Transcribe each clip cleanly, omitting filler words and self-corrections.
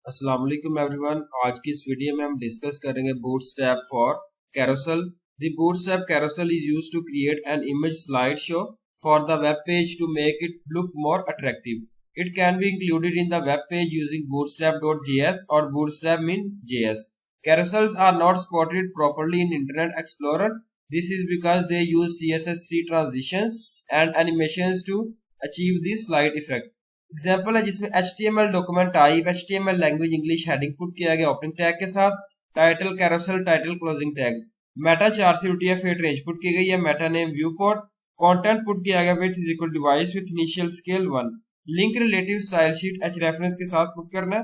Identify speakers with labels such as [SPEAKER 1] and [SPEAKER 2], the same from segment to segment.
[SPEAKER 1] अस्सलाम वालेकुम एवरीवन। आज की इस वीडियो में हम डिस्कस करेंगे Bootstrap for carousel. The Bootstrap carousel is used to create an image slide show for the web page to make it look more attractive. It can be included in the web page using bootstrap.js or bootstrap min.js. Carousels are not supported properly in Internet Explorer. This is because they use CSS3 transitions and animations to achieve this slide effect. Example है जिसमें HTML document type, HTML language English heading put किया गया opening tag के साथ, title carousel title closing tags, Meta 4 से UTF-8 range put की गई है, Meta name view code, content put किया गया with is equal device with initial scale 1, link relative style sheet H reference के साथ पुट करना है।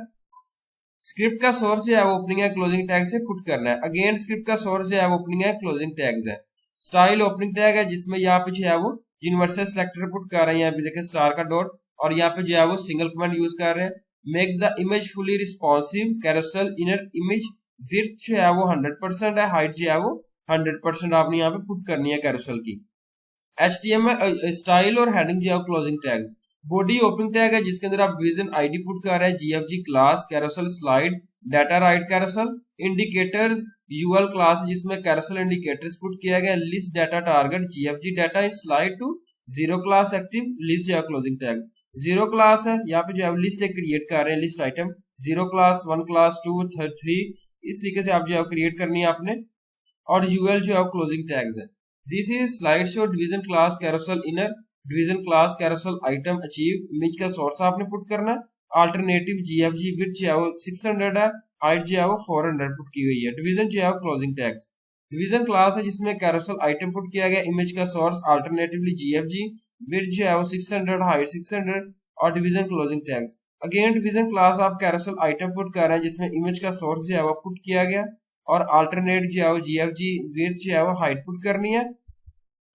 [SPEAKER 1] स्क्रिप्ट का सोर्स जो है वो ओपनिंग है क्लोजिंग टैग से पुट करना है। अगेन स्क्रिप्ट का सोर्स जो है वो ओपनिंग है क्लोजिंग टैग्स है। स्टाइल ओपनिंग टैग है जिसमें यहाँ पे जो है वो यूनिवर्सल सिलेक्टर पुट कर रहे हैं, यहाँ पे देखें स्टार का डॉट, और यहाँ पे जो है वो सिंगल कमेंट यूज कर रहे हैं। Make the image fully responsive carousel inner image width जो है वो 100% है, हाइट जो है वो 100% आपने यहाँ पे पुट करनी है कैरोसेल की। HTML स्टाइल और हेडिंग जो है closing tags. Body opening tag है जिसके अंदर आप डिवीजन आईडी पुट कर रहे हैं, GFG class carousel slide data ride carousel, indicators UL class जिसमें कैरोसेल इंडिकेटर्स पुट किया गया, list data target GFG data in slide to zero class active list जो है क्लोजिंग टैग। जीरो क्लास है यहाँ पे जो है लिस्ट एक क्रिएट कर रहे हैं, list item zero class 1 class 2 3 इस तरीके से आप जो है क्रिएट करनी है आपने। और यूएल जो है क्लोजिंग टैग्स है। This is slide show division class carousel inner division class carousel item achieve image का सोर्स आपने पुट करना है। अल्टरनेटिव GFG विड्थ जो है वो 600 है, हाइट जो है वो 400 पुट की गई है। डिवीजन जो है क्लोजिंग टैग्स। डिवीजन क्लास है जिसमें कैरोसेल आइटम पुट किया गया, इमेज का सोर्स अल्टरनेटिवली GFG विड्थ जो है वो 600, हाइट 600 और division closing tags. Again division class आप कैरोसेल आइटम पुट कर रहे हैं जिसमें इमेज का सोर्स जो है वो पुट किया गया और अल्टरनेट जो है वो GFG विड्थ जो है वो हाइट पुट करनी है।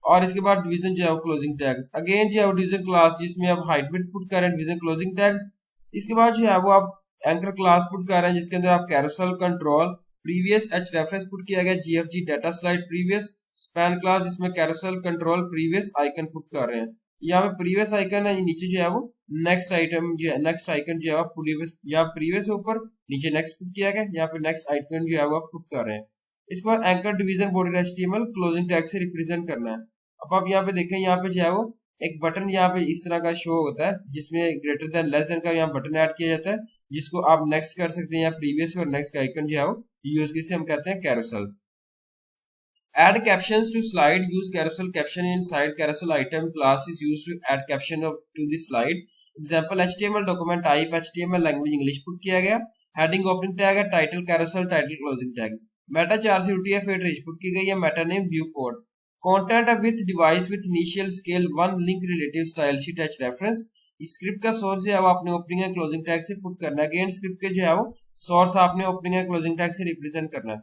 [SPEAKER 1] और इसके बाद डिवीजन जो है वो क्लोजिंग टैग्स। अगेन जो है वो डिवीजन क्लास जिसमें आप हाइट विड्थ पुट कर रहे हैं, डिवीजन क्लोजिंग टैग्स। इसके बाद जो है वो आप एंकर क्लास पुट कर रहे हैं जिसके अंदर आप carousel control previous H reference put किया गया, GFG data slide previous span class जिसमें carousel control previous icon put कर रहे हैं। यहाँ पे प्रीवियस आइकन है, नीचे जो है वो नेक्स्ट आइटम जो है नेक्स्ट आइकन जो है प्रीवियस या प्रीवियस ऊपर नीचे नेक्स्ट पुट किया गया, यहाँ पे नेक्स्ट आइकन जो है वो पुट कर रहे हैं। इसके बाद anchor division body HTML closing tag से रिप्रेजेंट करना है। अब आप यहाँ पे देखें, यहाँ पे जो है वो एक बटन यहाँ पे इस तरह का शो होता है जिसमें ग्रेटर देन लेस देन का यहाँ बटन ऐड किया जाता है जिसको आप नेक्स्ट कर सकते हैं या प्रीवियस और नेक्स्ट का आइकन जो है वो यूज किसे हम कहते हैं carousels. Add captions to slide. Use carousel caption inside carousel item class is used to add caption to the slide. Example HTML document type HTML language English put किया गया, heading opening tag है, title carousel title closing tags, meta 4 से UTF-8 range put की गई है, meta name view code, content with device with initial scale 1 link relative style sheet H reference। Script का source है वो आपने ओपनिंग है क्लोजिंग टैग से पुट करना है। अगेन स्क्रिप्ट के जो है वो सोर्स आपने ओपनिंग है क्लोजिंग टैग से रिप्रेजेंट करना है।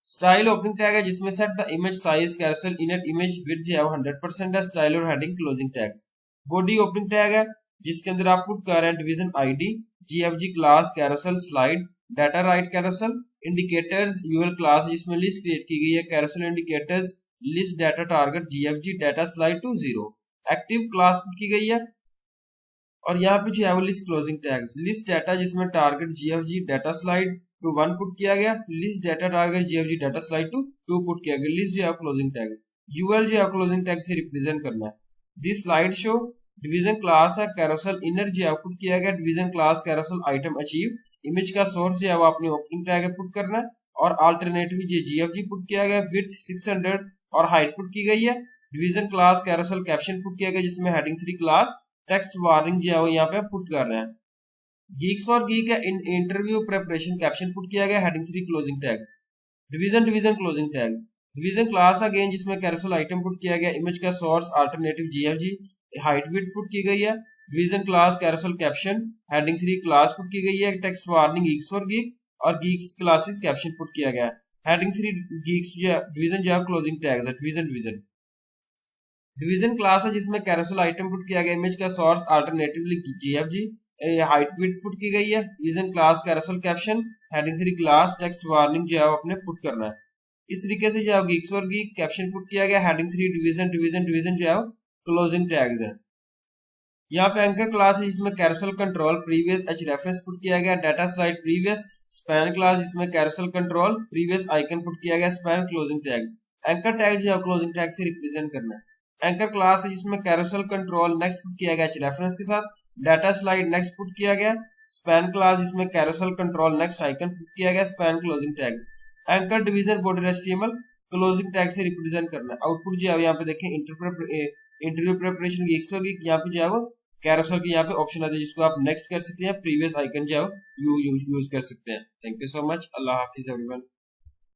[SPEAKER 1] स्टाइल ओपनिंग टैग है जिसमें set the image size carousel inner image width जो है 100% है, स्टाइल और heading closing tags. Body opening tag है जिसके अंदर आप पुट कर रहे हैं division ID, GFG class carousel slide data ride carousel, indicators UL class जिसमें लिस्ट क्रिएट की गई है, carousel indicators list data target GFG data slide to 0, active class put की गई है। और यहाँ पे जो है वो list closing tags, list data जिसमें target GFG data slide to 1 put किया गया, list data target GFG data slide to 2 put किया गया, लिस्ट जो है क्लोजिंग टैग, यूएल जो है क्लोजिंग टैग से रिप्रेजेंट करना है। This slide show division class है कैरोसेल इनर जो है पुट किया गया, division class carousel item achieve, image का सोर्स जो है वो अपनी ओपनिंग टैग पुट करना है और अल्टरनेटिव जो GFG पुट किया गया, विड्थ 600 और हाइट पुट की गई है। Division class carousel caption put किया गया जिसमें हेडिंग 3 क्लास टेक्स्ट वार्निंग जो है वो यहाँ पे पुट कर रहे हैं। गीक्स फॉर गीक है इंटरव्यू प्रिपरेशन कैप्शन पुट किया गया, heading 3 closing tags. Division closing tags. Division class again जिसमें कैरोसेल आइटम पुट किया गया, इमेज का source alternative GFG height width put की गई है। Division class carousel caption heading 3 class put की गई है, text warning Geeks for geek और गीक्स क्लासेस कैप्शन पुट किया गया, हेडिंग 3 गीक्स डिवीजन जो है क्लोजिंग टैग्स है। डिवीजन क्लास है जिसमें कैरोसेल आइटम पुट किया गया, इमेज का source alternatively GFG height width put की गई है। Division class carousel caption heading 3 class text warning जो है अपने पुट करना है। इस तरीके से जो है Geeks for geek caption put किया गया, हेडिंग 3 डिवीजन जो है क्लोजिंग टैग्स है। यहाँ पे एंकर क्लास है जिसमें carousel control previous H reference put किया गया, data slide previous, span class जिसमें carousel control previous icon put किया गया, span closing tags. Anchor tag जो है क्लोजिंग टैग से रिप्रेजेंट करना है। एंकर क्लास है जिसमें कैरोसेल कंट्रोल नेक्स्ट पुट किया गया एच रेफरेंस के साथ, डाटा स्लाइड नेक्स्ट पुट किया गया, स्पैन क्लास जिसमें carousel control next icon put किया गया, span closing tags. Anchor division border HTML closing tag से रिप्रेजेंट करना है। आउटपुट जो है यहाँ पे देखें इंटरव्यू प्रिपरेशन की यहाँ पे जो है वो कैरोसेल की यहाँ पे ऑप्शन आता है जिसको आप नेक्स्ट कर सकते हैं, प्रीवियस आइकन जो है यूज कर सकते हैं। Thank you so much. Allah Hafiz everyone.